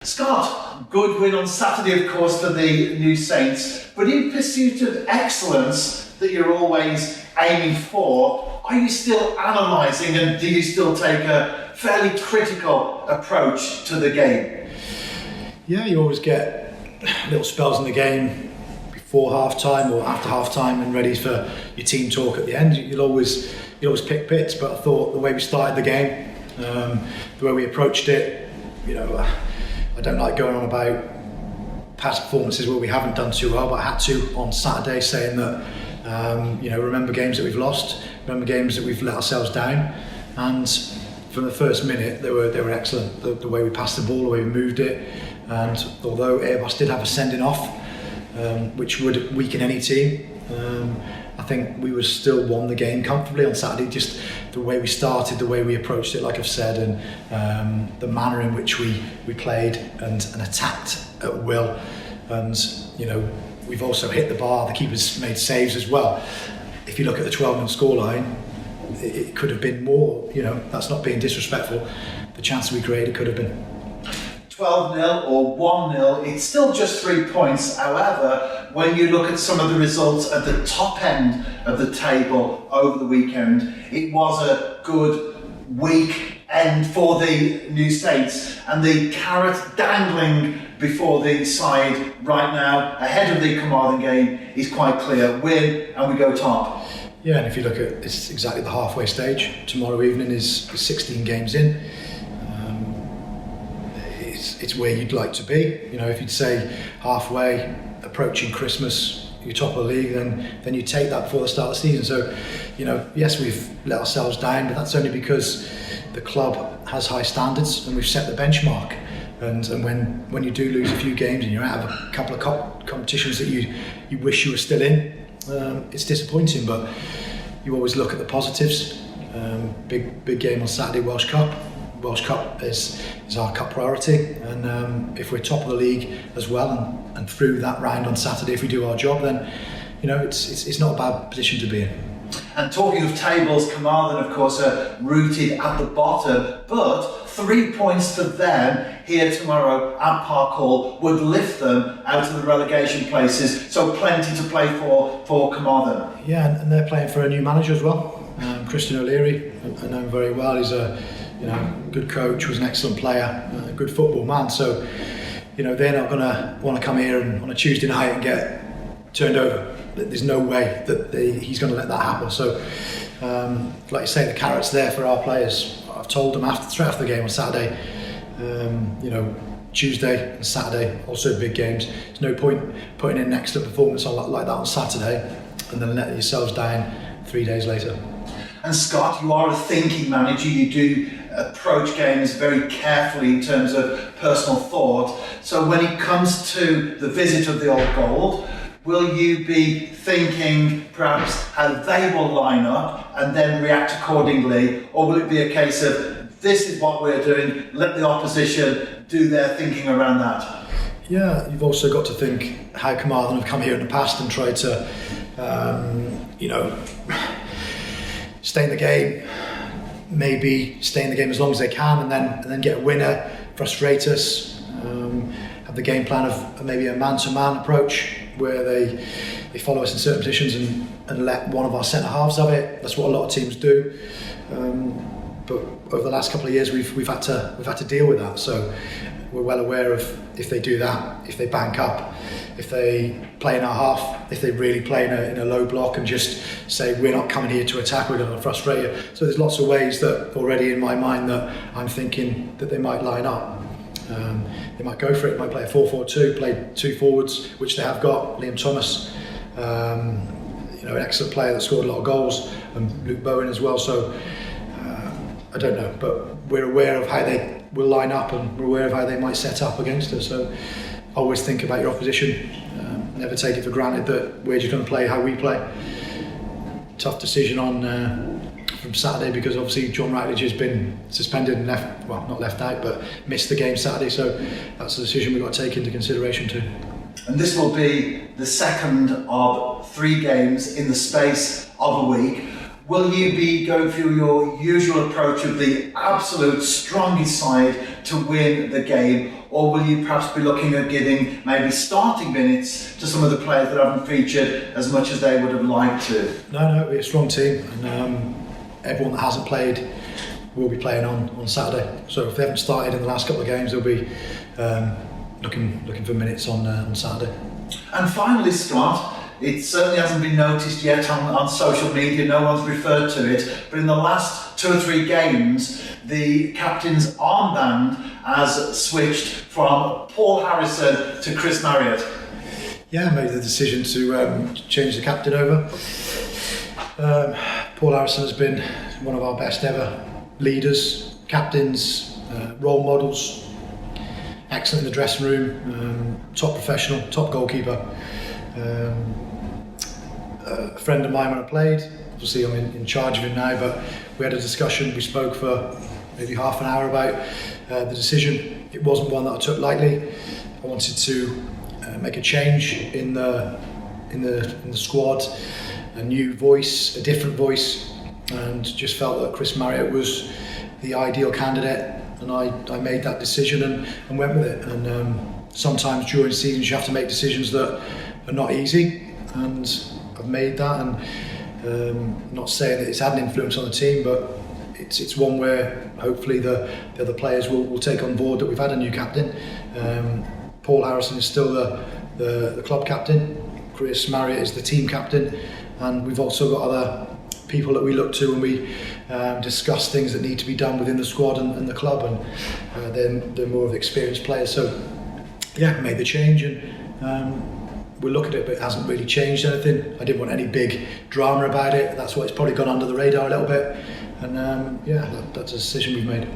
Scott, good win on Saturday, of course, for the New Saints, but in pursuit of excellence that you're always aiming for, are you still analysing and do you still take a fairly critical approach to the game? Yeah, you always get little spells in the game before half-time or after half-time and ready for your team talk at the end. You'll always pick bits, but I thought the way we started the game, the way we approached it, I don't like going on about past performances where we haven't done too well, but I had to on Saturday, saying that remember games that we've lost, remember games that we've let ourselves down, and from the first minute they were excellent. The way we passed the ball, the way we moved it, and although Airbus did have a sending off, which would weaken any team, I think we still won the game comfortably on Saturday. Just the way we started, the way we approached it, like I've said, and the manner in which we played and attacked at will. And we've also hit the bar. The keepers made saves as well. If you look at the 12-minute scoreline, it could have been more. That's not being disrespectful. The chances we created could have been 12-0 or 1-0, it's still just 3 points. However, when you look at some of the results at the top end of the table over the weekend, it was a good week end for the New Saints, and the carrot dangling before the side right now ahead of the Carmarthen game is quite clear. Win and we go top. Yeah, and if you look at it's exactly the halfway stage. Tomorrow evening is 16 games in. It's where you'd like to be. If you'd say halfway, approaching Christmas, you're top of the league, then you take that before the start of the season. So, yes, we've let ourselves down, but that's only because the club has high standards and we've set the benchmark. And when you do lose a few games and you're out of a couple of competitions that you wish you were still in, it's disappointing. But you always look at the positives. Big game on Saturday, Welsh Cup. Welsh Cup is our cup priority, and if we're top of the league as well, and through that round on Saturday, if we do our job, then it's not a bad position to be in. And talking of tables, Carmarthen, of course, are rooted at the bottom, but 3 points to them here tomorrow at Park Hall would lift them out of the relegation places. So plenty to play for Carmarthen. Yeah, and they're playing for a new manager as well. Christian O'Leary, I know him very well. He's a good coach, was an excellent player, a good football man. So, they're not going to want to come here and on a Tuesday night and get turned over. There's no way that he's going to let that happen. So, like you say, the carrot's there for our players. I've told them straight after the game on Saturday, Tuesday and Saturday, also big games. There's no point putting in an excellent performance like that on Saturday and then letting yourselves down 3 days later. And Scott, you are a thinking manager. You do approach games very carefully in terms of personal thought. So when it comes to the visit of the Old Gold, will you be thinking perhaps how they will line up and then react accordingly? Or will it be a case of this is what we're doing, let the opposition do their thinking around that? Yeah, you've also got to think how Carmarthen have come here in the past and tried to, stay in the game, maybe stay in the game as long as they can, and then get a winner, frustrate us, have the game plan of maybe a man-to-man approach where they follow us in certain positions and let one of our centre halves have it. That's what a lot of teams do. But over the last couple of years, we've had to deal with that. So we're well aware of if they do that, if they bank up, if they play in our half, if they really play in a low block and just say we're not coming here to attack, we're going to frustrate you. So there's lots of ways that already in my mind that I'm thinking that they might line up. They might go for it, might play a 4-4-2, play two forwards, which they have got. Liam Thomas, an excellent player that scored a lot of goals, and Luke Bowen as well. So I don't know, but we're aware of how they will line up and we're aware of how they might set up against us. So always think about your opposition. Never take it for granted that we're just going to play how we play. Tough decision from Saturday because obviously John Ratledge has been suspended and not left out, but missed the game Saturday. So that's a decision we've got to take into consideration too. And this will be the second of 3 games in the space of a week. Will you be going through your usual approach of the absolute strongest side to win the game, or will you perhaps be looking at giving maybe starting minutes to some of the players that haven't featured as much as they would have liked to? No, we're a strong team, and everyone that hasn't played will be playing on Saturday. So if they haven't started in the last couple of games, they'll be looking for minutes on Saturday. And finally, Scott, it certainly hasn't been noticed yet on social media, no one's referred to it, but in the last 2 or 3 games, the captain's armband has switched from Paul Harrison to Chris Marriott. Yeah, I made the decision to change the captain over. Paul Harrison has been one of our best ever leaders, captains, role models, excellent in the dressing room, top professional, top goalkeeper. A friend of mine when I played, obviously I'm in charge of him now, but we had a discussion, we spoke for maybe half an hour about the decision. It wasn't one that I took lightly. I wanted to make a change in the squad, a new voice, a different voice, and just felt that Chris Marriott was the ideal candidate, and I made that decision and went with it. And sometimes during seasons you have to make decisions that are not easy, and I've made that, and not saying that it's had an influence on the team, but it's one where hopefully the other players will take on board that we've had a new captain. Paul Harrison is still the club captain, Chris Marriott is the team captain, and we've also got other people that we look to when we discuss things that need to be done within the squad and the club, and they're more of experienced players. So yeah, I made the change, and we'll look at it, but it hasn't really changed anything. I didn't want any big drama about it. That's why it's probably gone under the radar a little bit. And yeah, that's a decision we've made.